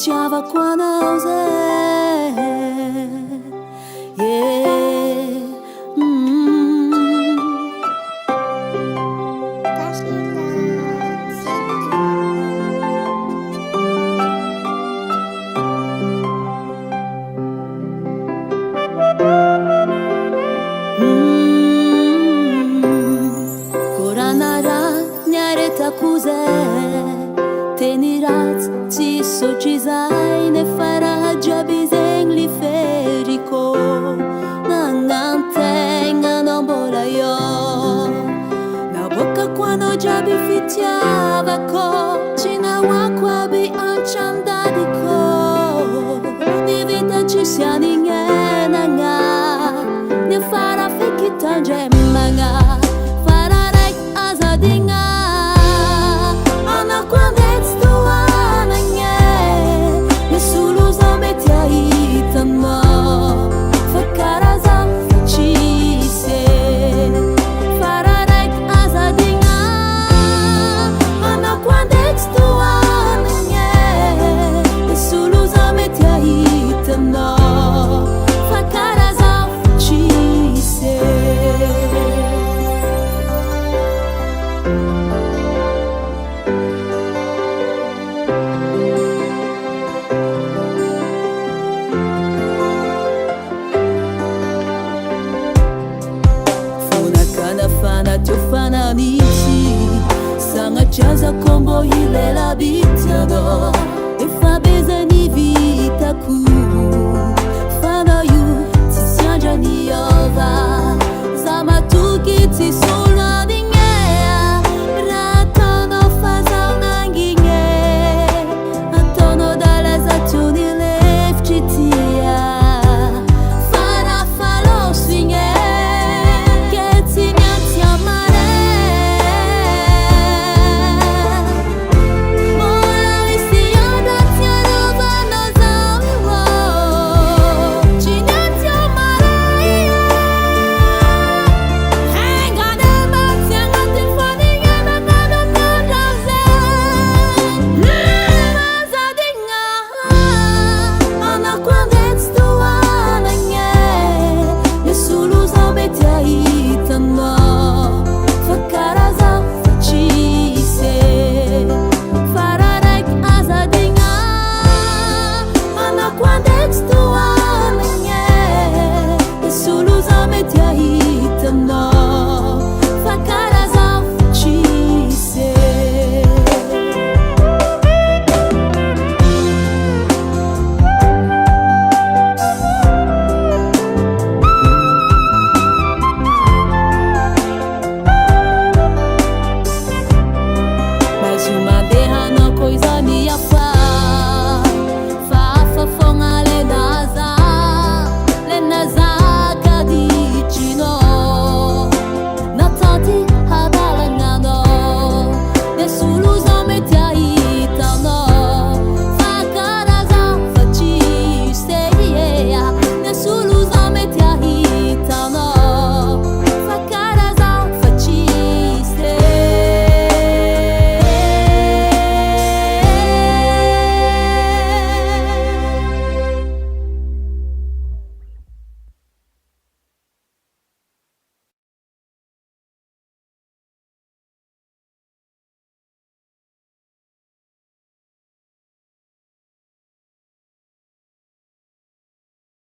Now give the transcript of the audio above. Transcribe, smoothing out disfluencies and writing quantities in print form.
ficava quando usei. Yeah. Koranara nyareta kuze tenirat ti socizai ne farà già bisogno li ferico nangantenga non bola io na bocca quando già bi fittiava co cina wakwa bi anchanda di co di vita ci sia ninguém ne farà fikita gemanga Tufana amici, sanga casa combo ile la bitado e fa besani vita ku fana you si sianja ni ova.